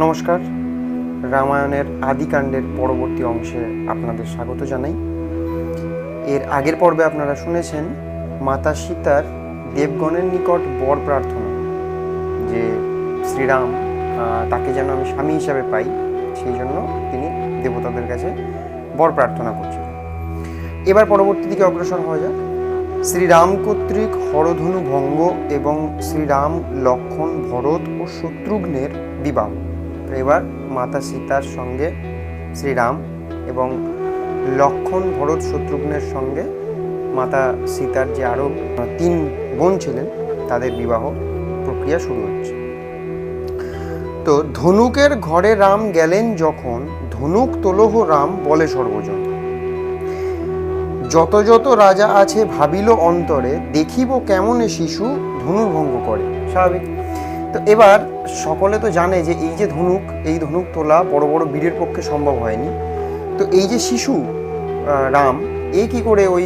নমস্কার। রামায়ণের আদিকাণ্ডের পরবর্তী অংশে আপনাদের স্বাগত জানাই। এর আগের পর্বে আপনারা শুনেছেন মাতা সীতার দেবগণের নিকট বর প্রার্থনা, যে শ্রীরাম তাকে যেন আমি স্বামী হিসাবে পাই, সেই জন্য তিনি দেবতাদের কাছে বর প্রার্থনা করছিলেন। এবার পরবর্তী দিকে অগ্রসর হওয়া যাক। শ্রীরাম কর্তৃক হরধনু ভঙ্গ এবং শ্রীরাম, লক্ষ্মণ, ভরত ও শত্রুঘ্নের বিবাহ। এবার মাতা সীতার সঙ্গে শ্রীরাম এবং লক্ষ্মণ, ভরত, শত্রুঘ্নের সঙ্গে মাতা সীতার যে আরও 3 বোন ছিলেন তাদের বিবাহ প্রক্রিয়া শুরু হচ্ছে। তো ধনুকের ঘরে রাম গেলেন যখন, ধনুক তোলহ রাম বলে সর্বজন। যত যত রাজা আছে ভাবিল অন্তরে, দেখিব কেমনে শিশু ধনুর্ভঙ্গ করে। স্বাভাবিক। তো এবার সকলে তো জানে যে এই যে ধনুক, এই ধনুক তোলা বড় বড় বীরের পক্ষে সম্ভব হয়নি। তো এই যে শিশু রাম, এ কি করে ওই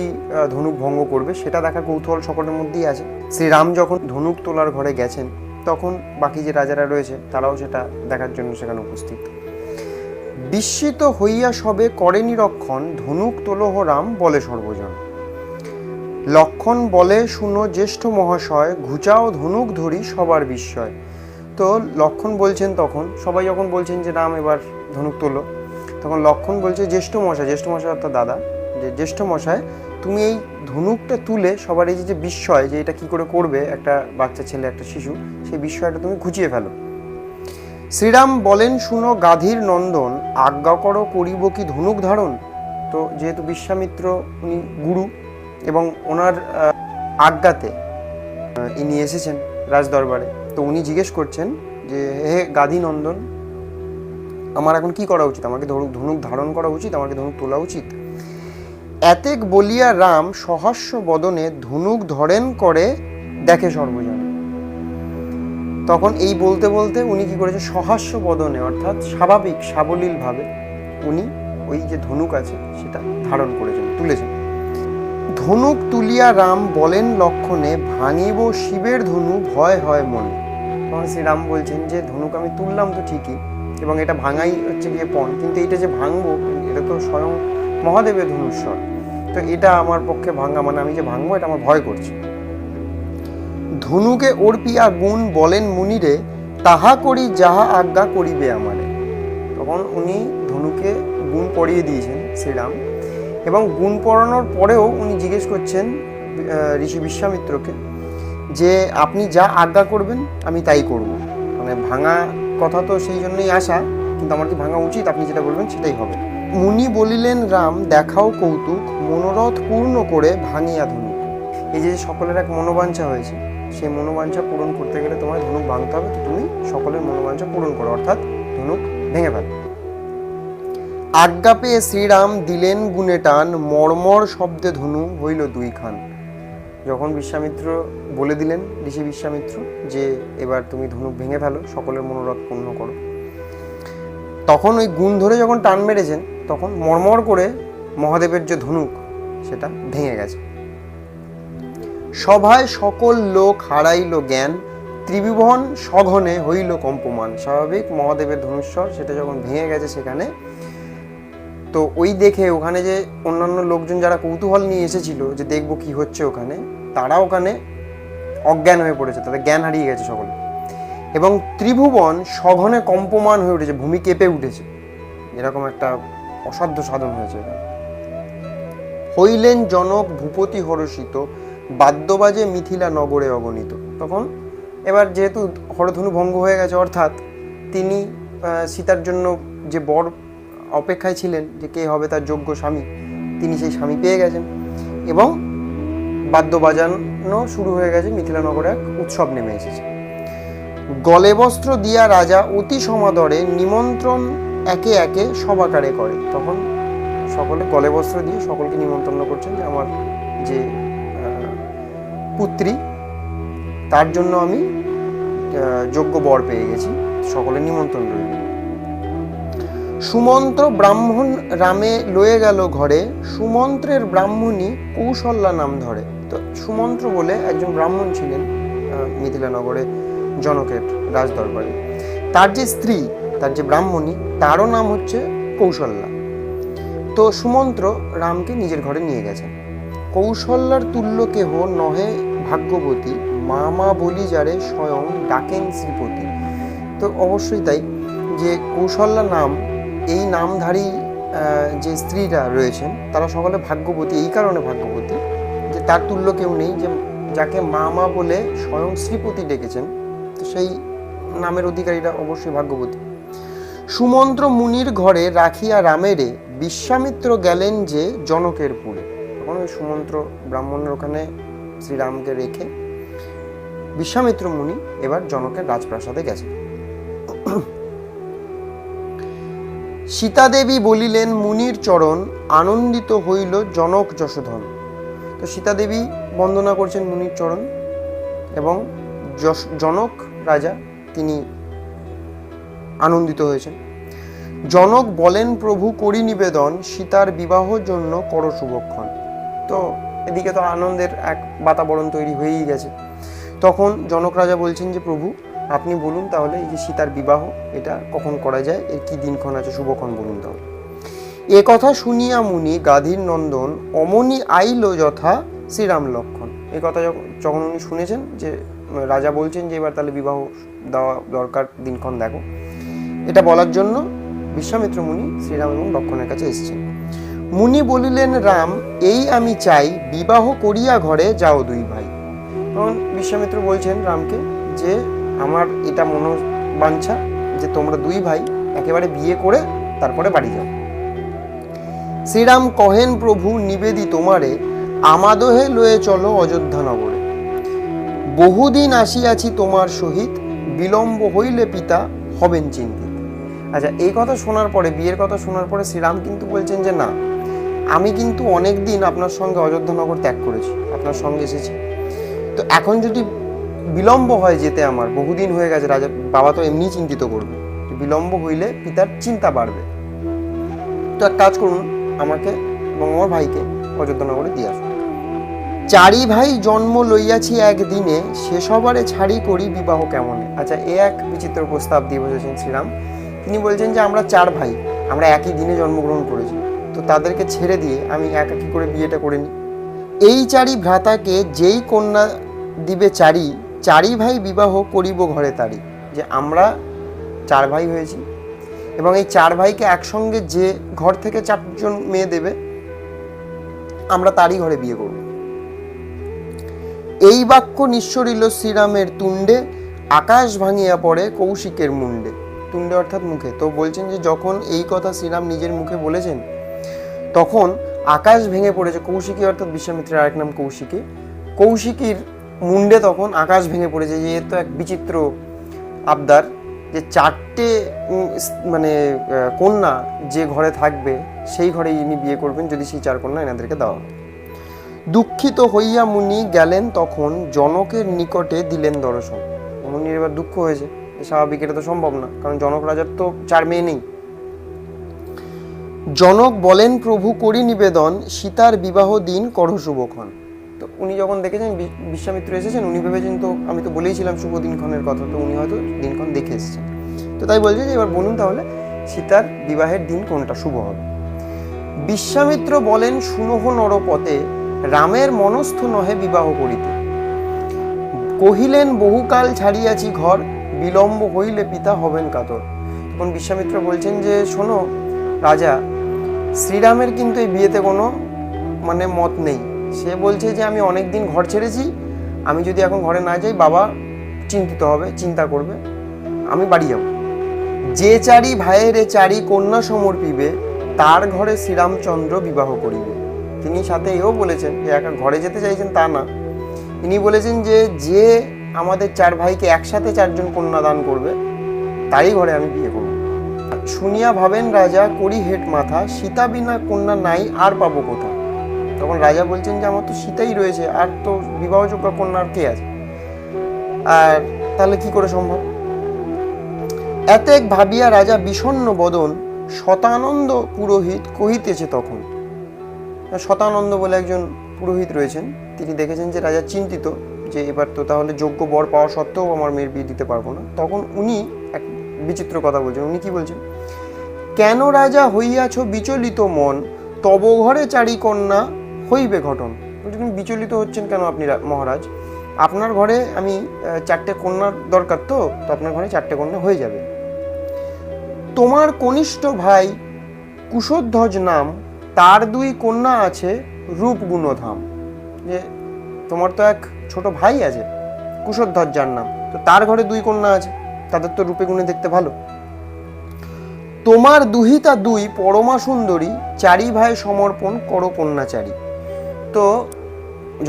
ধনুক ভঙ্গ করবে সেটা দেখার কৌতূহল সকলের মধ্যেই আছে। শ্রীরাম যখন ধনুক তোলার ঘরে গেছেন তখন বাকি যে রাজারা রয়েছে তারাও সেটা দেখার জন্য সেখানে উপস্থিত। বিস্মিত হইয়া সবে করে নিরক্ষণ, ধনুক তোলহ রাম বলে সর্বজন। লক্ষ্মণ বলে শুনো জ্যেষ্ঠ মহাশয়, ঘুচাও ধনুক ধরি সবার বিস্ময়। তো লক্ষ্মণ বলছেন, তখন সবাই যখন বলছেন যে রাম এবার ধনুক তোলো, তখন লক্ষ্মণ বলছে জ্যেষ্ঠ মশাই অর্থাৎ দাদা, যে জ্যেষ্ঠ মশাই তুমি এই ধনুকটা তুলে সবার এই যে বিস্ময়, যে এটা কি করে করবে একটা বাচ্চা ছেলে, একটা শিশু, সেই বিস্ময়টা তুমি ঘুচিয়ে ফেলো। শ্রীরাম বলেন শুনো গাধীর নন্দন, আজ্ঞা করো করিব কি ধনুক ধারণ। তো যেহেতু বিশ্বামিত্র উনি গুরু এবং ওনার আজ্ঞাতে ইনি এসেছেন রাজদরবারে, তো উনি জিজ্ঞেস করছেন যে হে গাধী নন্দন, আমার এখন কি করা উচিত? আমাকে ধনুক ধারণ করা উচিত, আমাকে ধনুক তোলা উচিত? এতেক বলিয়া রাম সহাস্য বদনে ধনুক ধরেন করে দেখে সর্বজন। তখন এই বলতে বলতে উনি কি করেছে, সহাস্য বদনে অর্থাৎ স্বাভাবিক সাবলীল ভাবে উনি ওই যে ধনুক আছে সেটা ধারণ করেছেন, তুলেছেন। ধনুক তুলিয়া রাম বলেন লক্ষ্মণে, ভাঙিব শিবের ধনু ভয় হয় মনে। তখন শ্রীরাম বলছেন যে ধনুক আমি তুললাম তো ঠিকই, এবং এটা ভাঙাই হচ্ছে গিয়ে পণ, কিন্তু এইটা যে ভাঙবো এটা তো স্বয়ং মহাদেবের ধনুস্বর, তো এটা আমার পক্ষে ভাঙা, মানে আমি যে ভাঙবো এটা আমার ভয় করছে। ধনুকে অর্পিয়া গুণ বলেন মুনিরে, তাহা করি যাহা আজ্ঞা করিবে আমারে। তখন উনি ধনুকে গুণ পরিয়ে দিয়েছেন শ্রীরাম, এবং গুণ পরানোর পরেও উনি জিজ্ঞেস করছেন ঋষি বিশ্বামিত্রকে যে আপনি যা আজ্ঞা করবেন আমি তাই করব। মানে ভাঙা কথা তো সেই জন্যই আসা, কিন্তু আমার কি ভাঙা উচিত? আপনি যেটা বলবেন সেটাই হবে। মুনি বলিলেন রাম দেখাও কৌতুক, মনোরথ পূর্ণ করে ভাঙিয়া ধনুক। এই যে সকলের এক মনোবাঞ্ছা হয়েছে, সেই মনোবাঞ্ছা পূরণ করতে গেলে তোমার ধনুক ভাঙতে হবে, তো তুমি সকলের মনোবাঞ্ছা পূরণ করো, অর্থাৎ ধনুক ভেঙে ফেলো। আজ্ঞা পেয়ে শ্রীরাম দিলেন গুণে টান, মর্মর শব্দে ধনু হইল 2 খান। যখন বিশ্বামিত্র বলে দিলেন, ঋষি বিশ্বামিত্র, যে এবার তুমি ধনুক ভেঙে ফেলো, সকলের মনোরথ পূর্ণ করো, তখন ওই গুণ ধরে যখন টান মেরেছেন তখন মর্মর করে মহাদেবের যে ধনুক সেটা ভেঙে গেছে। সভায় সকল লোক হারাইল জ্ঞান, ত্রিভুবন সঘনে হইল কম্পমান। স্বাভাবিক, মহাদেবের ধনুস্বর সেটা যখন ভেঙে গেছে সেখানে, তো ওই দেখে ওখানে যে অন্যান্য লোকজন যারা কৌতূহল নিয়ে এসেছিল যে দেখবো কি হচ্ছে ওখানে, তারা ওখানে অজ্ঞান হয়ে পড়েছে, তাদের জ্ঞান হারিয়ে গেছে সকলে, এবং ত্রিভুবন সঘনে কম্পমান হয়ে উঠেছে, ভূমি কেঁপে উঠেছে, এরকম একটা অসাধ্য সাধন হয়েছে এখানে। হইলেন জনক ভূপতি হর্ষিত, বাদ্যবাজে মিথিলা নগরে অগণিত। তখন এবার যেহেতু হরধনু ভঙ্গ হয়ে গেছে, অর্থাৎ তিনি সীতার জন্য যে বর অপেক্ষায় ছিলেন যে কে হবে তার যোগ্য স্বামী, তিনি সেই স্বামী পেয়ে গেছেন, এবং বাদ্য বাজানো শুরু হয়ে গেছে, মিথিলা নগরে এক উৎসব নেমে এসেছে। গলে বস্ত্র দিয়া রাজা অতি সমাদরে, নিমন্ত্রণ একে একে সবাকারে করে। তখন সকলে গলে বস্ত্র দিয়ে সকলকে নিমন্ত্রণ করছেন যে আমার যে পুত্রী তার জন্য আমি যোগ্য বর পেয়ে গেছি, সকলে নিমন্ত্রণ রইল। সুমন্ত্র ব্রাহ্মণ রামে লয়ে গেল ঘরে, সুমন্ত্রের ব্রাহ্মণী কৌশল্যা নাম ধরে। তো সুমন্ত্র বলে একজন ব্রাহ্মণ ছিলেন মিথিলা নগরে জনকের রাজদরবারে। তার যে স্ত্রী তার যে ব্রাহ্মণী, তারও নাম হচ্ছে কৌশল্যা। তো সুমন্ত্র রামকে নিজের ঘরে নিয়ে গেছেন। কৌশল্যার তুল্য কেহ নহে ভাগ্যবতী, মা মা বলি যারে স্বয়ং ডাকেন শ্রীপতি। তো অবশ্যই তাই, যে কৌশল্যা নাম, এই নামধারী যে স্ত্রীরা রয়েছেন তারা সকলে ভাগ্যবতী। এই কারণে ভাগ্যবতী যে তার তুল্য কেউ নেই, যে যাকে মা মা বলে স্বয়ং শ্রীপতি ডেকেছেন, তো সেই নামের অধিকারীরা অবশ্যই ভাগ্যবতী। সুমন্ত্র মুনির ঘরে রাখিয়া রামেরে, বিশ্বামিত্র গেলেন যে জনকের পুরে। তখন ওই সুমন্ত্র ব্রাহ্মণের ওখানে শ্রীরামকে রেখে বিশ্বামিত্র মুনি এবার জনকের রাজপ্রাসাদে গেছে। সীতাদেবী বলিলেন মুনির চরণ, আনন্দিত হইল জনক যশোধন। তো সীতাদেবী বন্দনা করছেন মুনির চরণ, এবং জনক রাজা তিনি আনন্দিত হয়েছেন। জনক বলেন প্রভু করি নিবেদন, সীতার বিবাহ জন্য কর শুভক্ষণ। তো এদিকে তো আনন্দের এক বাতাবরণ তৈরি হয়েই গেছে। তখন জনক রাজা বলছেন যে প্রভু আপনি বলুন তাহলে এই যে সীতার বিবাহ এটা কখন করা যায়, এর কি দিনক্ষণ আছে, শুভক্ষণ বলুন তাহলে। এ কথা শুনিয়া মুনি গাধীর নন্দন, অমনি আইল যথা শ্রীরাম লক্ষণ। এই কথা যখন উনি শুনেছেন যে রাজা বলছেন যে এবার তাহলে বিবাহ দেওয়া দরকার, দিনক্ষণ দেখো, এটা বলার জন্য বিশ্বামিত্র মুনি শ্রীরাম এবং লক্ষণের কাছে এসেছেন। মুনি বলিলেন রাম এই আমি চাই, বিবাহ করিয়া ঘরে যাও দুই ভাই। তখন বিশ্বামিত্র বলছেন রামকে যে আমার এটা মনোবাঞ্ছা যে তোমরা দুই ভাই একেবারে বিয়ে করে তারপরে বাড়ি যাও। শ্রীরাম কহেন প্রভু নিবেদি তোমারে, আমাদহে লয়ে চলো অযোধ্যা নগরে। বহুদিন আসিয়াছি তোমার সহিত, বিলম্ব হইলে পিতা হবেন চিন্তিত। আচ্ছা, এই কথা শোনার পরে, বিয়ের কথা শোনার পরে শ্রীরাম কিন্তু বলছেন যে না, আমি কিন্তু অনেক দিন আপনার সঙ্গে অযোধ্যা নগর ত্যাগ করেছি, আপনার সঙ্গে এসেছি, তো এখন যদি বিলম্ব হয় যেতে, আমার বহুদিন হয়ে গেছে, রাজা বাবা তো এমনি চিন্তিত করবে, বিলম্ব হইলে পিতার চিন্তা বাড়বে, তো এক কাজ করুন, আমাকে এবং আমার ভাইকে অযোধ্যা নগরে দিয়ে আসুন। চারি ভাই জন্ম লইয়াছি একদিনে, সেসবারে ছাড়ি করি বিবাহ কেমনে। আচ্ছা, এ এক বিচিত্র প্রস্তাব দিয়ে বসেছেন শ্রীরাম। তিনি বলছেন যে আমরা চার ভাই, আমরা একই দিনে জন্মগ্রহণ করেছি, তো তাদেরকে ছেড়ে দিয়ে আমি একাকি করে বিয়েটা করে নিই। এই চারি ভ্রাতাকে যেই কন্যা দিবে চারি, চারি ভাই বিবাহ করিব ঘরে তারি। যে আমরা চার ভাই হয়েছি এবং এই চার ভাইকে একসঙ্গে যে ঘর থেকে চারজন মেয়ে দেবে, আমরা তারই ঘরে বিয়ে করব। এই বাক্য নিঃসরিল শ্রীরামের তুণ্ডে, আকাশ ভাঙিয়া পড়ে কৌশিকের মুণ্ডে। তুণ্ডে অর্থাৎ মুখে। তো বলছেন যে যখন এই কথা শ্রীরাম নিজের মুখে বলেছেন, তখন আকাশ ভেঙে পড়েছে। কৌশিকী অর্থাৎ বিশ্বামিত্রের আরেক নাম কৌশিকী। কৌশিকীর মুণ্ডে তখন আকাশ ভেঙে পড়েছে। যে এর তো এক বিচিত্র আবদার, যে চারটে মানে কন্যা যে ঘরে থাকবে সেই ঘরে ইনি বিয়ে করবেন যদি সেই চার কন্যা এনাদেরকে দেওয়া হয়। দুঃখিত হইয়া মুনি গেলেন তখন, জনকের নিকটে দিলেন দর্শন। মুনির এবার দুঃখ হয়েছে, স্বাভাবিক, এটা তো সম্ভব না, কারণ জনক রাজার তো চার মেয়ে নেই। জনক বলেন প্রভু করি নিবেদন, সীতার বিবাহ দিন করো শুভক্ষণ। তো উনি যখন দেখেছেন বিশ্বামিত্র এসেছেন, উনি ভেবেছেন তো আমি তো বলেইছিলাম শুভ দিনক্ষণের কথা, তো উনি হয়তো দিনক্ষণ দেখে এসেছেন। তো তাই বলছে যে এবার বলুন তাহলে সীতার বিবাহের দিন কোনটা শুভ হবে। বিশ্বামিত্র বলেন শুনহ নরপতে, রামের মনস্থ নহে বিবাহ করিতে। কহিলেন বহুকাল ছাড়িয়াছি ঘর, বিলম্ব হইলে পিতা হবেন কাতর। তখন বিশ্বামিত্র বলছেন যে শোনো রাজা, শ্রীরামের কিন্তু এই বিয়েতে কোনো মত নেই। সে বলছে যে আমি অনেক দিন ঘর ছেড়েছি, আমি যদি এখন ঘরে না যাই বাবা চিন্তিত হবে, চিন্তা করবে, আমি বাড়ি যাব। যে চারি ভাইয়ের চারি কন্যা সমর্পিবে, তার ঘরে শ্রীরামচন্দ্র বিবাহ করিবে। তিনি সাথে এও বলেছেন যে একা ঘরে যেতে চাইছেন তা না, তিনি বলেছেন যে যে আমাদের চার ভাইকে একসাথে চারজন কন্যা দান করবে তারই ঘরে আমি বিয়ে করব। শুনিয়া ভাবেন রাজা করি হেট মাথা, সীতা বিনা কন্যা নাই আর পাবো কোথা। তখন রাজা বলছেন যে আমার তো সীতাই রয়েছে, আর তো বিবাহযোগ্য কন্যা আর কে আছে, আর তাহলে কি করে সম্ভব। এতেক ভাবিয়া রাজা বিষণ্ণ বদন, শতানন্দ পুরোহিত কহিতেছে তখন। শতানন্দ বলে একজন পুরোহিত রয়েছেন, তিনি দেখেছেন যে রাজা চিন্তিত, যে এবার তো তাহলে যোগ্য বর পাওয়া সত্ত্বেও আমার মেয়ের বিয়ে দিতে পারবো না। তখন উনি এক বিচিত্র কথা বলছেন। উনি কি বলছেন, কেন রাজা হইয়াছ বিচলিত মন, তব ঘরে চারি কন্যা হইবে ঘটন। বলছেন বিচলিত হচ্ছেন কেন আপনি মহারাজ, আপনার ঘরে আমি 4টে কন্যার দরকার, তো আপনার ঘরে 4টে কন্যা হয়ে যাবে। তোমার কনিষ্ঠ ভাই কুশধ্বজ নাম, তার 2 কন্যা আছে রূপ গুণধাম। যে তোমার তো এক ছোট ভাই আছে কুশধ্বজ যার নাম, তো তার ঘরে 2 কন্যা আছে, তাদের তো রূপে গুণে দেখতে ভালো। তোমার দুহিতা 2 পরমা সুন্দরী, 4 ভাই সমর্পণ করো কন্যাচারী। তো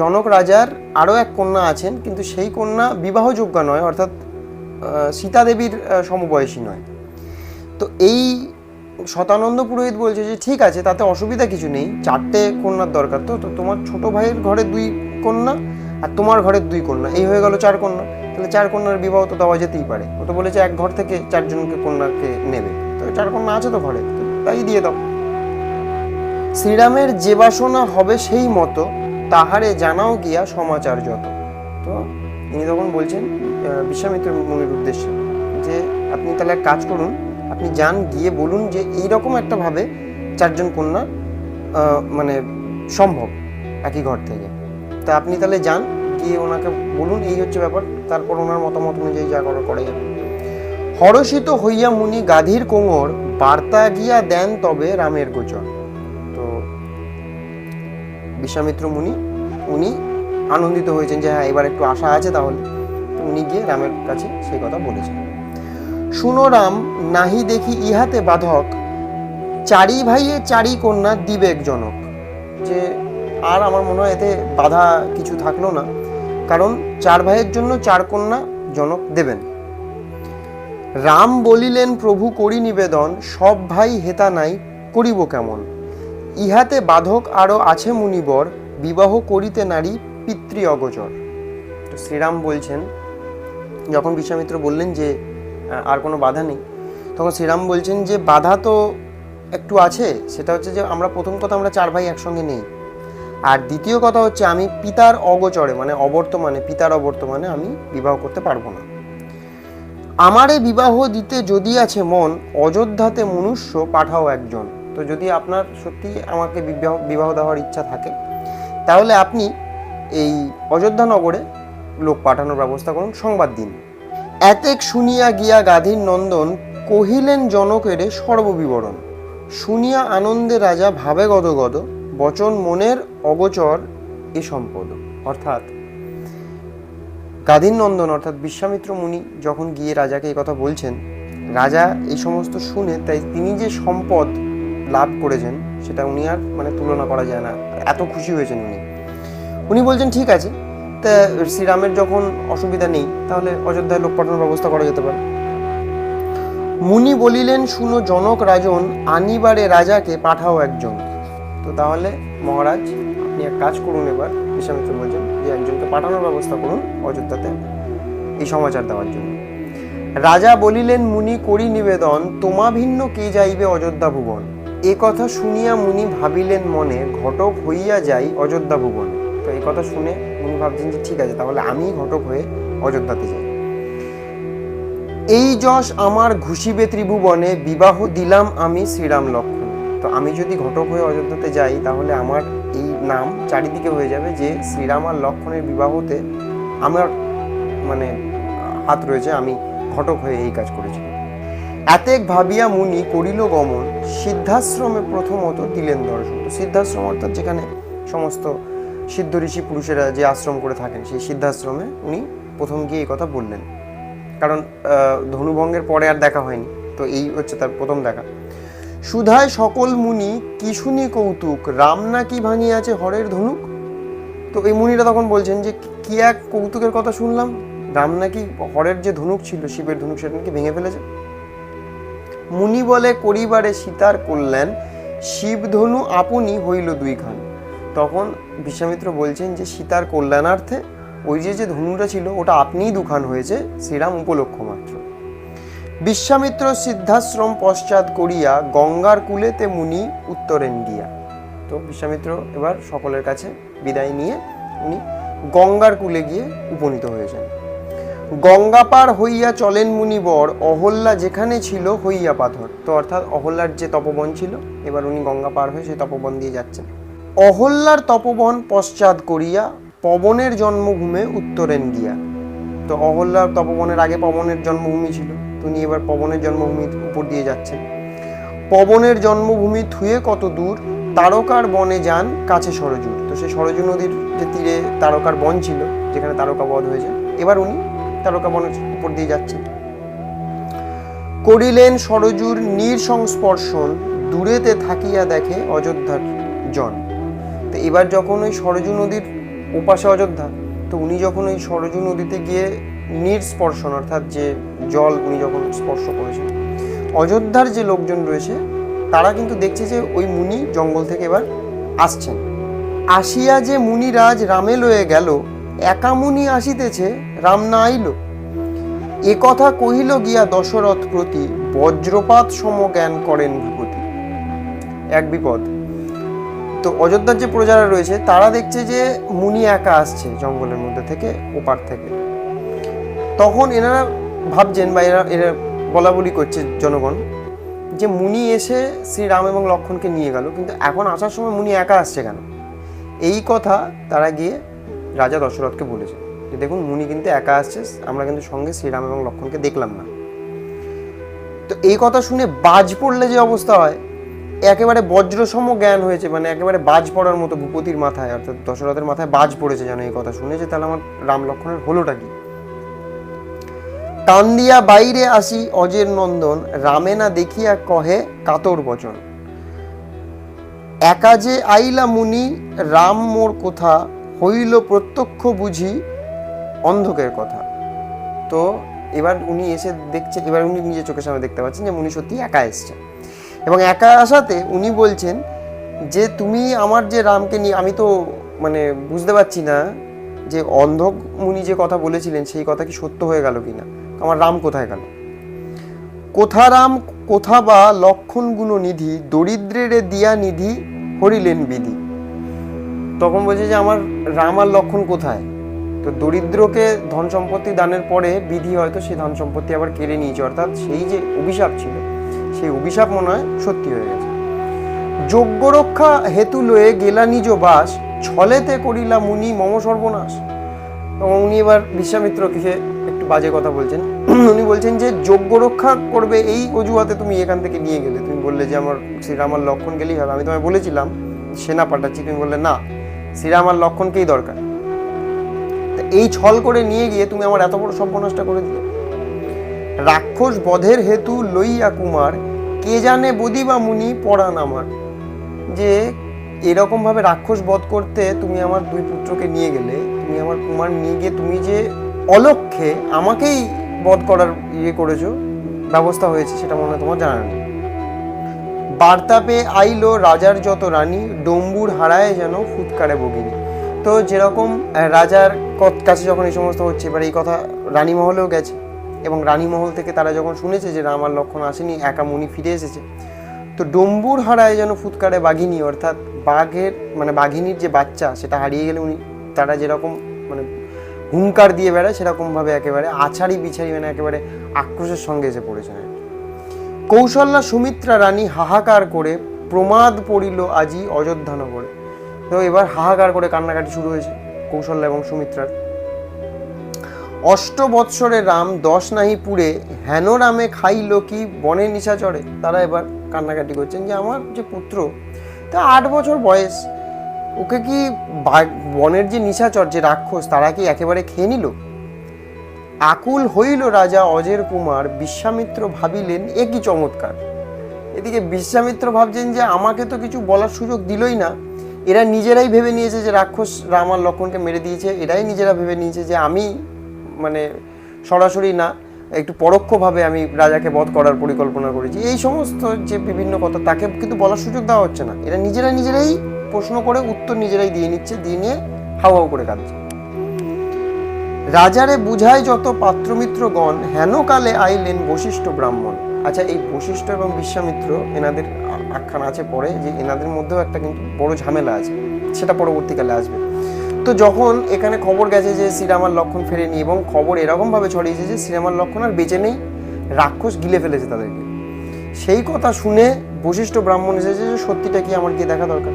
জনক রাজার আরও এক কন্যা আছেন, কিন্তু সেই কন্যা বিবাহযোগ্য নয়, অর্থাৎ সীতা দেবীর সমবয়সী নয়। তো এই শতানন্দ পুরোহিত বলছে যে ঠিক আছে, তাতে অসুবিধা কিছু নেই, 4টে কন্যার দরকার, তো তোমার ছোট ভাইয়ের ঘরে 2 কন্যা আর তোমার ঘরের 2 কন্যা, এই হয়ে গেল 4 কন্যা। তাহলে 4 কন্যার বিবাহ তো দেওয়া যেতেই পারে। ও তো বলেছে এক ঘর থেকে 4 জনকে কন্যাকে নেবে, তো 4 কন্যা আছে তো ঘরে, তাই দিয়ে দাও। শ্রীরামের যে বাসনা হবে সেই মতো, তাহারে জানাও গিয়া সমাচার যত। তো ইনি তখন বলছেন বিশ্বামিত্র মুনির উদ্দেশ্যে যে আপনি তাহলে এক কাজ করুন, আপনি যান, গিয়ে বলুন যে এইরকম একটা ভাবে 4 জন কন্যা মানে সম্ভব একই ঘর থেকে। তা আপনি তাহলে যান, গিয়ে ওনাকে বলুন এই হচ্ছে ব্যাপার, তারপর ওনার মতামত অনুযায়ী যা করা যাবে। হরষিত হইয়া মুনি গাধীর কোঙর, বার্তা গিয়া দেন তবে রামের গোচর। তো বিশ্বামিত্র মুনি উনি আনন্দিত হয়েছেন যে হ্যাঁ এবার একটু আশা আছে, তাহলে উনি গিয়ে রামের কাছে সেই কথা বলেছেন। শুনো রাম, নাহি দেখি ইহাতে বাধক, 4 ভাইয়ে 4 কন্যা দিবেক জনক। যে আর আমার মনে হয় এতে বাধা কিছু থাকলো না, কারণ 4 ভাইয়ের জন্য 4 কন্যা জনক দেবেন। রাম বলিলেন প্রভু করি নিবেদন, সব ভাই হেতা নাই করিব কেমন, ইহাতে বাধক আরও আছে মুনিবর, বিবাহ করিতে নারী পিতৃ অগোচর। তো শ্রীরাম বলছেন, যখন বিশ্বামিত্র বললেন যে আর কোনো বাধা নেই, তখন শ্রীরাম বলছেন যে বাধা তো একটু আছে, সেটা হচ্ছে যে আমরা প্রথম কথা আমরা 4 ভাই একসঙ্গে নেই, আর দ্বিতীয় কথা হচ্ছে আমি পিতার অগোচরে মানে অবর্তমানে, পিতার অবর্তমানে আমি বিবাহ করতে পারবো না। আমারে বিবাহ দিতে যদি আছে মন, অযোধ্যাতে মনুষ্য পাঠাও একজন। তো যদি আপনার সত্যি আমাকে বিবাহ দেওয়ার ইচ্ছা থাকে, তাহলে আপনি এই অযোধ্যা নগরে লোক পাঠানোর ব্যবস্থা করুন, সংবাদ দিন। এতেক শুনিয়া গিয়া গাধীর নন্দন, কহিলেন জনকেরে সর্ববিবরণ। শুনিয়া আনন্দে রাজা ভাবে গদগদ, বচন মনের অগোচর এ সম্পদ। অর্থাৎ গাধীর নন্দন অর্থাৎ বিশ্বামিত্র মুনি যখন গিয়ে রাজাকে এই কথা বলছেন, রাজা এই সমস্ত শুনে তাই তিনি যে সম্পদ লাভ করেছেন সেটা উনি আর মানে তুলনা করা যায় না, এত খুশি হয়েছেন উনি বলছেন ঠিক আছে, তা শ্রীরামের যখন অসুবিধা নেই তাহলে অযোধ্যায় লোক পাঠানোর ব্যবস্থা করা যেতে পারে। মুনি বলিলেন শুনো জনক রাজন, আনিবারে রাজাকে পাঠাও একজন। তো তাহলে মহারাজ আপনি এক কাজ করুন, এবার বিশ্বামিত্র বলছেন যে একজনকে পাঠানোর ব্যবস্থা করুন অযোধ্যাতে এই সমাচার দেওয়ার জন্য। রাজা বলিলেন মুনি করি নিবেদন, তোমা ভিন্ন কে যাইবে অযোধ্যা ভুবন। এ কথা শুনিয়া মুনি ভাবিলেন মনে, ঘটক হইয়া যাই অযোধ্যা ভুবন। তো এই কথা শুনে মুনি ভাবছেন যে ঠিক আছে, তাহলে আমি ঘটক হয়ে অযোধ্যাতে যাই। এই যশ আমার ঘুষিবে ত্রিভুবনে, বিবাহ দিলাম আমি শ্রীরাম লক্ষ্মণ। তো আমি যদি ঘটক হয়ে অযোধ্যাতে যাই তাহলে আমার এই নাম চারিদিকে হয়ে যাবে যে শ্রীরাম আর লক্ষ্মণের বিবাহতে আমার মানে হাত রয়েছে, আমি ঘটক হয়ে এই কাজ করেছি। এতেক ভাবিয়া মুনি করিল গমন, সিদ্ধাশ্রমে প্রথমত দিলেন দর্শন। তো সিদ্ধাশ্রম অর্থাৎ যেখানে সমস্ত সিদ্ধ ঋষি পুরুষেরা যে আশ্রম করে থাকেন, সেই সিদ্ধাশ্রমে উনি প্রথম গিয়ে এই কথা বললেন, কারণ ধনুভঙ্গের পরে আর দেখা হয়নি, তো এই হচ্ছে তার প্রথম দেখা। সুধায় সকল মুনি কি শুনি কৌতুক, রাম নাকি ভাঙিয়াছে হরের ধনুক। তো এই মুনিরা তখন বলছেন যে কি এক কৌতুকের কথা শুনলাম, রাম নাকি হরের যে ধনুক ছিল শিবের ধনুক সেটা নাকি ভেঙে ফেলেছে। মুনি বলে করিবারে সীতার কল্যাণ, শিব ধনু আপনি হইল 2 খান। তখন বিশ্বামিত্র বলছেন যে সীতার কল্যাণার্থে ওই যে ধনুটা ছিল ওটা আপনিই 2 খান হয়েছে, শ্রীরাম উপলক্ষ মাত্র। বিশ্বামিত্র সিদ্ধাশ্রম পশ্চাৎ করিয়া, গঙ্গার কূলেতে মুনি উত্তরেন গিয়া। তো বিশ্বামিত্র এবার সকলের কাছে বিদায় নিয়ে উনি গঙ্গার কূলে গিয়ে উপনীত হয়েছেন। গঙ্গা পার হইয়া চলেন মুনিবর, অহল্যা যেখানে ছিল হইয়া পাথর। তো অর্থাৎ অহল্যার যে তপবন ছিল, এবার উনি গঙ্গা পার হয়ে সেই তপবন দিয়ে যাচ্ছেন। অহল্যার তপবন পশ্চাৎ করিয়া, পবনের জন্মভূমে উত্তরেন গিয়া। তো অহল্যার তপবনের আগে পবনের জন্মভূমি ছিল, উনি এবার পবনের জন্মভূমির উপর দিয়ে যাচ্ছেন। পবনের জন্মভূমি থুয়ে কত দূর, তারকার বনে যান কাছে সরজুর। তো সেই সরজু নদীর যে তীরে তারকার বন ছিল, যেখানে তারকা বধ হয়েছে, এবার উনি তারকা বনের উপর দিয়ে যাচ্ছেন। করিলেন সরজুর নিঃসংস্পর্শন, দূরেতে থাকিয়া দেখে অযোধ্যার জন। তো এবার যখন ওই সরজু নদীর ওপাশে অযোধ্যা, তো উনি যখন ওই সরজু নদীতে গিয়ে নিঃস্পর্শন অর্থাৎ যে জল উনি যখন স্পর্শ করেছেন, অযোধ্যার যে লোকজন রয়েছে তারা কিন্তু দেখছে যে ওই মুনি জঙ্গল থেকে এবার আসছেন। আসিয়া যে মুনিরাজ রামে লয়ে গেল, একা মুনি আসিতেছে রাম না আইল। এ কথা কহিল গিয়া দশরথ প্রতি, বজ্রপাত সম জ্ঞান করেন ভূপতি। এক বিপদ। তো অযোধ্যার যে প্রজারা রয়েছে তারা দেখছে যে মুনি একা আসছে জঙ্গলের মধ্যে থেকে, ওপার থেকে। তখন এনারা ভাবছেন বা এরা বলা বলি করছে জনগণ যে মুনি এসে শ্রীরাম এবং লক্ষ্মণকে নিয়ে গেল, কিন্তু এখন আসার সময় মুনি একা আসছে কেন? এই কথা তারা গিয়ে রাজা দশরথকে বলেছে যে দেখুন মুনি কিন্তু একা আসছে, আমরা কিন্তু সঙ্গে শ্রীরাম এবং লক্ষ্মণকে দেখলাম না। তো এই কথা শুনে বাজ পড়লে যে অবস্থা হয়, একেবারে বজ্রসম জ্ঞান হয়েছে, মানে একেবারে বাজ পড়ার মতো ভূপতির মাথায় অর্থাৎ দশরথের মাথায় বাজ পড়েছে যেন এই কথা শুনে, যে তাহলে আমার রাম লক্ষ্মণের হলোটা কি। টান দিয়া বাইরে আসি অজের নন্দন, রামে না দেখিয়া কহে কাতর বচন। একা যে আইলা মুনি, রাম মোর কোথা, হইল প্রত্যক্ষ বুঝি অন্ধকের কথা। তো এবার উনি এসে দেখছে, এবার উনি নিজের চোখের সামনে দেখতে পাচ্ছেন যে মুনি সত্যি একা এসছে, এবং একা আসাতে উনি বলছেন যে তুমি আমার যে রামকে নিয়ে, আমি তো মানে বুঝতে পারছি না যে অন্ধক মুনি যে কথা বলেছিলেন সেই কথা কি সত্য হয়ে গেল কিনা, আমার রাম কোথায় গেল। কোথা রাম কোথা বা লক্ষণ গুণ নিধি, দরিদ্রের দিয়া নিধি হরিলেন বিধি। তখন বলছে যে আমার রাম আর লক্ষণ কোথায়। তো দরিদ্রকে ধন সম্পত্তি দানের পরে বিধি হয়তো সেই ধন সম্পত্তি আবার কেড়ে নিয়েছে, অর্থাৎ সেই যে অভিশাপ ছিল সেই অভিশাপ মনে হয় সত্যি হয়ে গেছে। যজ্ঞ রক্ষা হেতু লয়ে গেলা নিজ বাস, ছলেতে করিলা মুনি মম সর্বনাশ। এবং উনি এবার বিশ্বামিত্রকে একটু বাজে কথা বলছেন। উনি বলছেন যে যজ্ঞ রক্ষা করবে এই অজুহাতে তুমি এখান থেকে নিয়ে গেলে, তুমি বললে যে আমার শ্রীরাম আর লক্ষণ গেলেই হবে, আমি তোমায় বলেছিলাম সেনা পাঠাচ্ছি, তুমি বললে না শ্রীরাম আর লক্ষণকেই দরকার। এই ছল করে নিয়ে গিয়ে তুমি আমার এত বড় সর্বনাশটা করে দিলে। রাক্ষস বধের হেতু লইয়া কুমার, কে জানে বদি বা মুনি পরাণ আমার। যে এরকম ভাবে রাক্ষস বধ করতে তুমি আমার দুই পুত্রকে নিয়ে গেলে, তুমি আমার কুমার নিয়ে গিয়ে তুমি যে অলক্ষ্যে আমাকেই বধ করার করেছো, ব্যবস্থা হয়েছে, সেটা মনে হয় তোমার জানা নেই। বার্তা পেয়ে আইলো রাজার যত রানী, ডম্বুর হারায় যেন ফুৎকারে বগিনী। তো যেরকম রাজার কাছে যখন এই সমস্ত হচ্ছে, এবার এই কথা রানীমহলেও গেছে, এবং রানীমহল থেকে তারা যখন শুনেছে যে রাম আর লক্ষণ আসেনি, একা মুনি ফিরে এসেছে, তো ডম্বুর হারায় যেন ফুৎকারে বাঘিনী, অর্থাৎ বাঘের মানে বাঘিনীর যে বাচ্চা সেটা হারিয়ে গেলে উনি তারা যেরকম মানে হুঙ্কার দিয়ে বেড়ায়, সেরকমভাবে একেবারে আছাড়ি বিছাড়ি মানে একেবারে আক্রোশের সঙ্গে এসে পড়েছেন। কৌশল্যা সুমিত্রা রানী হাহাকার করে, প্রমাদ পড়িল আজি অযোধ্যা নগরে। তো এবার হাহাকার করে কান্নাকাটি শুরু হয়েছে কৌশল্যা এবং সুমিত্রার। 8 বৎসরে রাম 10 নাহি পুরে, হেন রামে খাইল কি বনে নিশাচরে। তারা এবার কান্নাকাটি করছেন যে আমার যে পুত্র তা 8 বছর বয়স, ওকে কি বনের যে নিশাচর যে রাক্ষস তারা কি একেবারে খেয়ে নিল। আকুল হইল রাজা অজের কুমার, বিশ্বামিত্র ভাবিলেন এ কি চমৎকার। এদিকে বিশ্বামিত্র ভাবছেন যে আমাকে তো কিছু বলার সুযোগ দিলই না, এরা নিজেরাই ভেবে নিয়েছে যে রাক্ষস রাম আর লক্ষণকে মেরে দিয়েছে, এরাই নিজেরা ভেবে নিয়েছে যে আমি মানে সরাসরি না একটু পরোক্ষভাবে আমি রাজাকে বধ করার পরিকল্পনা করেছি। এই সমস্ত যে বিভিন্ন কথা তাকে কিন্তু বলার সুযোগ দেওয়া হচ্ছে না, এরা নিজেরাই প্রশ্ন করে উত্তর নিজেরাই দিয়ে নিচ্ছে, দিয়ে নিয়ে হাউ হাউ করে কাঁদছে। রাজারে বুঝায় যত পাত্রমিত্রগণ, হেন কালে আইলেন বশিষ্ঠ ব্রাহ্মণ। আচ্ছা, এই বশিষ্ঠ এবং বিশ্বামিত্র এনাদের আখ্যান আছে পরে, যে এনাদের মধ্যেও একটা কিন্তু বড় ঝামেলা আছে, সেটা পরবর্তীকালে আসবে। তো তো যখন এখানে খবর গেছে যে শ্রীরাম আর লক্ষণ ফেরেনি, এবং খবর এরকমভাবে ছড়িয়েছে যে শ্রীরাম আর লক্ষণ আর বেঁচে নেই, রাক্ষস গিলে ফেলেছে তাদেরকে, সেই কথা শুনে বশিষ্ঠ ব্রাহ্মণ এসেছে যে সত্যিটা কি, আমার গিয়ে দেখা দরকার।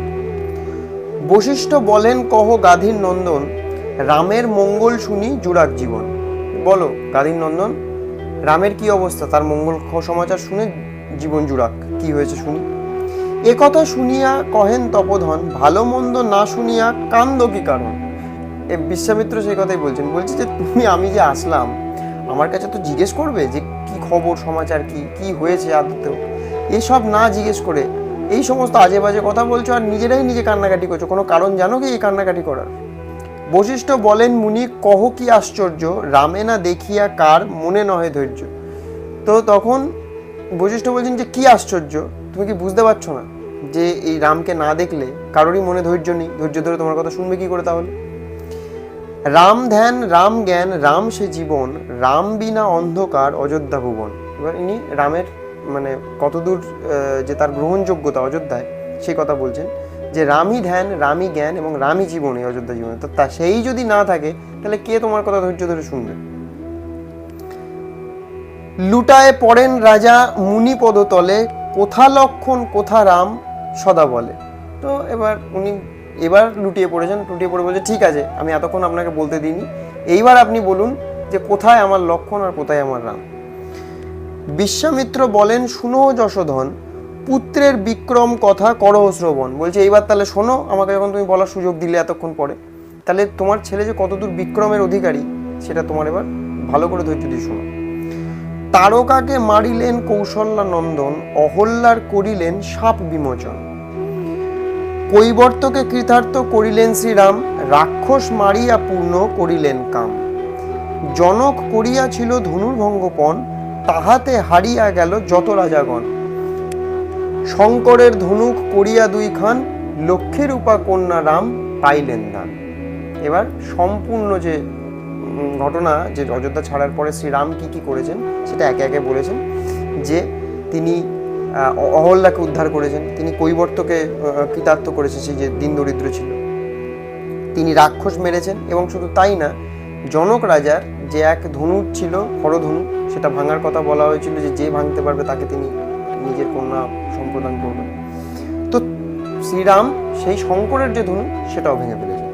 বশিষ্ঠ বলেন, কহ গাধীর নন্দন, রামের মঙ্গল শুনি জুড়াক জীবন। বলো গাধীর নন্দন, রামের কি অবস্থা, তার মঙ্গল সমাচার শুনে জীবন জুড়াক, কি হয়েছে শুনি। এ কথা শুনিয়া কহেন তপোধন, ভালো মন্দ না শুনিয়া কান্দ কি কারণ। এ বিশ্বামিত্র সেই কথাই বলছেন, বলছি যে তুমি, আমি যে আসলাম, আমার কাছে তো জিজ্ঞেস করবে যে কি খবর সমাচার, কি কি হয়েছে আদতেও, এসব না জিজ্ঞেস করে এই সমস্ত আজে বাজে কথা বলছো, আর নিজেরাই নিজে কান্নাকাটি করছো, কোনো কারণ জানো কি এই কান্নাকাটি করার। বশিষ্ঠ বলেন, মুনি কহ কি আশ্চর্য, রামে না দেখিয়া কার মনে নহে ধৈর্য। তো তখন বশিষ্ঠ বলছেন যে কি আশ্চর্য, তুমি কি বুঝতে পারছো না যে এই রামকে না দেখলে কারোরই মনে ধৈর্য নেই, ধৈর্য ধরে তোমার কথা শুনবে কি করে তাহলে। রাম ধ্যান রাম জ্ঞান রাম সে জীবন, রাম বিনা অন্ধকার অযোধ্যা ভুবন। এবার ইনি রামের মানে কতদূর যে তার গ্রহণযোগ্যতা অযোধ্যায়, সেই কথা বলছেন যে রামই ধ্যান রামই জ্ঞান এবং রামই জীবন এই অযোধ্যা জীবনে। তো তা সেই যদি না থাকে তাহলে কে তোমার কথা ধৈর্য ধরে শুনবে। লুটায় পড়েন রাজা মুনি পদতলে, কোথা লক্ষণ কোথা রাম সদা বলে। তো এবার উনি এবার লুটিয়ে পড়েছেন, লুটিয়ে পড়ে বলছে ঠিক আছে, আমি এতক্ষণ আপনাকে বলতে দিইনি, এইবার আপনি বলুন যে কোথায় আমার লক্ষণ আর কোথায় আমার রাম। বিশ্বামিত্র বলেন, শুনো যশোধন, পুত্রের বিক্রম কথা করহ শ্রবণ। বলছে এইবার তাহলে শোনো, আমাকে যখন তুমি বলার সুযোগ দিলে এতক্ষণ পরে, তাহলে তোমার ছেলে যে কতদূর বিক্রমের অধিকারী সেটা তোমার এবার ভালো করে ধৈর্য দিয়ে শোনো। তারকাকে মারিলেন কৌশল্যা নন্দন, অহল্যার করিলেন সাপ বিমোচন। কৈবর্তকে কৃতার্থ করিলেন শ্রীরাম, রাক্ষস মারিয়া পূর্ণ করিলেন কাম। জনক করিয়াছিল ধনুর্ভঙ্গপণ, তাহাতে হারিয়া গেল যত রাজাগণ। শঙ্করের ধনুক করিয়া দুই খান, লক্ষ্মীরূপা কন্যা রাম পাইলেন দান। এবার সম্পূর্ণ যে ঘটনা, যে অযোধ্যা ছাড়ার পরে শ্রীরাম কি কি করেছেন সেটা একে একে বলেছেন। যে তিনি অহল্যাকে উদ্ধার করেছেন, তিনি কৈবর্তকে কৃতার্থ করেছেন, সেই যে দিন দরিদ্র ছিল, তিনি রাক্ষস মেরেছেন, এবং শুধু তাই না, জনক রাজার যে এক ধনুক ছিল হরধনুক, সেটা ভাঙার কথা বলা হয়েছিল যে যে ভাঙতে পারবে তাকে তিনি নিজের কন্যা সম্প্রদান করবেন। তো শ্রীরাম সেই শঙ্করের যে ধনুক সেটাও ভেঙে ফেলেছেন,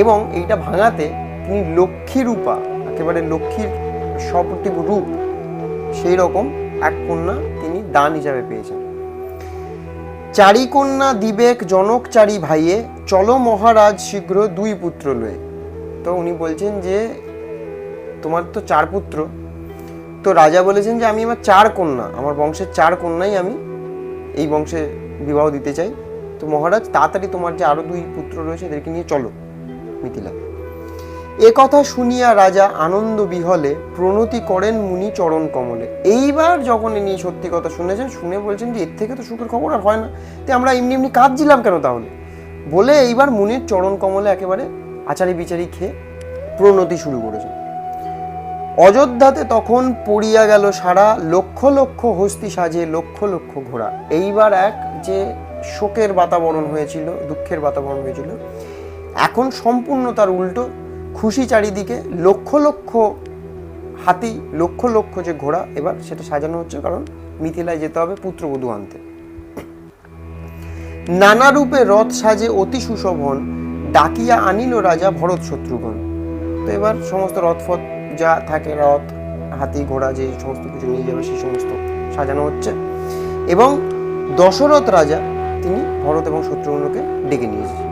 এবং এইটা ভাঙাতে তিনি লক্ষ্মীরূপা, একেবারে লক্ষ্মীর সপ্রতিভ রূপ, সেই রকম এক কন্যা তিনি দান হিসাবে পেয়েছেন। চারি কন্যা দিবেক জনক চারি ভাইয়ে, চলো মহারাজ শীঘ্র দুই পুত্র লয়ে। তো উনি বলছেন যে তোমার তো 4 পুত্র, তো রাজা বলেছেন যে আমি আমার 4 কন্যা, আমার বংশের 4 কন্যাই আমি এই বংশে বিবাহ দিতে চাই। তো মহারাজ তাড়াতাড়ি তোমার যে আরো 2 পুত্র রয়েছে এদেরকে নিয়ে চলো মিথিলা। এ কথা শুনিয়া রাজা আনন্দ বিহলে, প্রণতি করেন মুনি চরণ কমলে। এইবার যখন ইনি সত্যি কথা শুনেছেন, শুনে বলছেন যে এর থেকে তো সুখের খবর আর হয় না, তো আমরা এমনি এমনি কাঁদছিলাম কেন তাহলে, বলে এইবার মুনির চরণ কমলে একেবারে আচারি বিচারি খেয়ে প্রণতি শুরু করেছেন। অযোধ্যাতে তখন পড়িয়া গেল সারা, লক্ষ লক্ষ হস্তি সাজে লক্ষ লক্ষ ঘোড়া। এইবার এক যে শোকের বাতাবরণ হয়েছিল, দুঃখের বাতাবরণ হয়েছিল, এখন সম্পূর্ণ তার উল্টো, খুশি চারিদিকে, লক্ষ লক্ষ হাতি, লক্ষ লক্ষ যে ঘোড়া, এবার সেটা সাজানো হচ্ছে, কারণ মিথিলায় যেতে হবে পুত্রবধূ আনতে। নানা রূপে রথ সাজে অতি সুশোভন, ডাকিয়া আনিল রাজা ভরত শত্রুঘ্ন। তো এবার সমস্ত রথফথ যা থাকে, রথ হাতি ঘোড়া যে সমস্ত কিছু নিয়ে যাবে সেই সমস্ত সাজানো হচ্ছে, এবং দশরথ রাজা তিনি ভরত এবং শত্রুঘ্নকে ডেকে নিয়ে এসেছেন।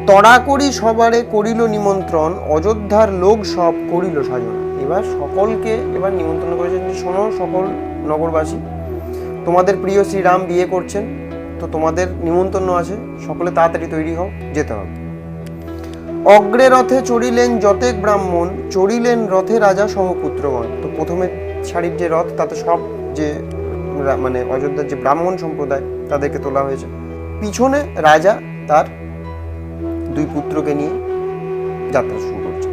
তড়া করি সবারে করিল নিমন্ত্রণ, অযোধ্যার লোক সব করিল সাজন। এবার সকলকে এবার নিমন্ত্রণ করেছেন যে শোনো সকল নগরবাসী, তোমাদের প্রিয় শ্রীরাম বিয়ে করছেন, তো তোমাদের নিমন্ত্রণ আছে, সকলে তাড়াতাড়ি তৈরি হও, যেতে হবে। অগ্রে রথে চড়িলেন যতেক ব্রাহ্মণ, চড়িলেন রথে রাজা সহপুত্রগণ। তো প্রথমে সারির যে রথ, তাতে সব যে মানে অযোধ্যার যে ব্রাহ্মণ সম্প্রদায় তাদেরকে তোলা হয়েছে, পিছনে রাজা তার 2 পুত্রকে নিয়ে যাত্রা শুরু করছে।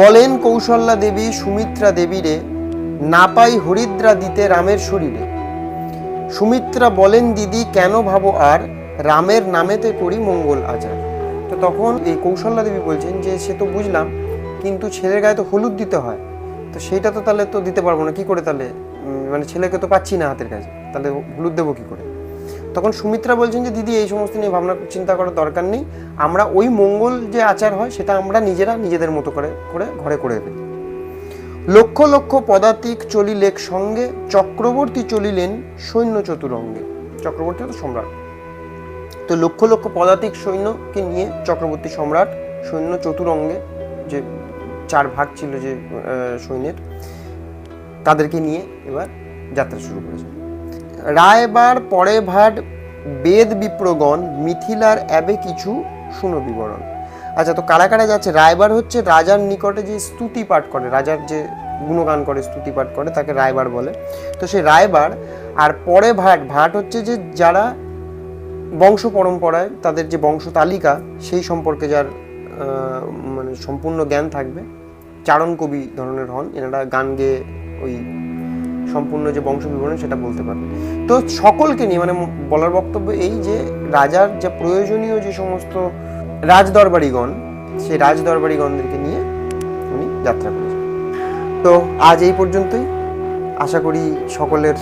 বলেন কৌশল্যা দেবী সুমিত্রা দেবীরে, না পাই হরিদ্রা দিতে রামের শরীরে। সুমিত্রা বলেন দিদি কেন ভাবো আর, রামের নামেতে করি মঙ্গল আচার। তো তখন এই কৌশল্যা দেবী বলছেন যে সে তো বুঝলাম, কিন্তু ছেলের গায়ে তো হলুদ দিতে হয়, তো সেইটা তো তাহলে তো দিতে পারবো না, কি করে তাহলে, মানে ছেলেকে তো পাচ্ছি না হাতের কাছে, তাহলে হলুদ দেবো কী করে? তখন সুমিত্রা বলছেন যে দিদি এই সমস্ত নিয়ে ভাবনা চিন্তা করার দরকার নেই, আমরা ওই মঙ্গল যে আচার হয় সেটা আমরা নিজেরা নিজেদের মতো করে করে ঘরে করে ফেলি। লক্ষ লক্ষ পদাতিক চলিলেক সঙ্গে, চক্রবর্তী চলিলেন সৈন্য চতুরঙ্গে। চক্রবর্তী তো সম্রাট, তো লক্ষ লক্ষ পদাতিক সৈন্যকে নিয়ে চক্রবর্তী সম্রাট সৈন্য চতুরঙ্গে, যে 4 ভাগ ছিল যে সৈন্যের, তাদেরকে নিয়ে এবার যাত্রা শুরু করেছে। রায়বার পরে ভাট বেদ বিপ্রগণ, মিথিলার অ্যাবে কিছু শুনো বিবরণ। আচ্ছা, তো কারা কারা যাচ্ছে? রায়বার হচ্ছে রাজার নিকটে যে স্তুতি পাঠ করে, রাজার যে গুণগান করে, স্তুতি পাঠ করে, তাকে রায়বার বলে। তো সেই রায়বার, আর পরে ভাট, ভাট হচ্ছে যে যারা বংশ পরম্পরায় তাদের যে বংশ তালিকা সেই সম্পর্কে যার মানে সম্পূর্ণ জ্ঞান থাকবে, চারণ কবি ধরনের হন এনারা, গান গেয়ে ওই সম্পূর্ণ যে বংশ বিবরণ সেটা বলতে পারবে। তো সকলকে নিয়ে, মানে বলার বক্তব্য এই যে রাজার যে প্রয়োজনীয় যে সমস্ত রাজদরবারিগণ, সেই রাজদরবারিগণদেরকে নিয়ে উনি যাত্রা করেছেন। তো আজ এই পর্যন্তই, আশা করি সকলের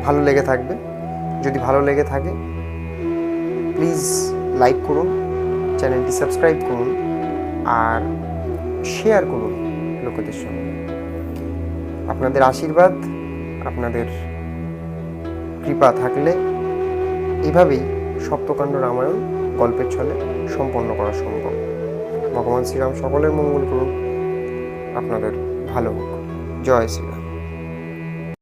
ভালো লেগে থাকবে। যদি ভালো লেগে থাকে প্লিজ লাইক করুন, চ্যানেলটি সাবস্ক্রাইব করুন, আর শেয়ার করুন লোকেদের সঙ্গে। আপনাদের আশীর্বাদ, আপনাদের কৃপা থাকলে এভাবেই সপ্তকাণ্ড রামায়ণ গল্পের ছলে সম্পন্ন করা সম্ভব। ভগবান শ্রীরাম সকলের মঙ্গল করুন, আপনাদের ভালো হোক। জয় শ্রীরাম।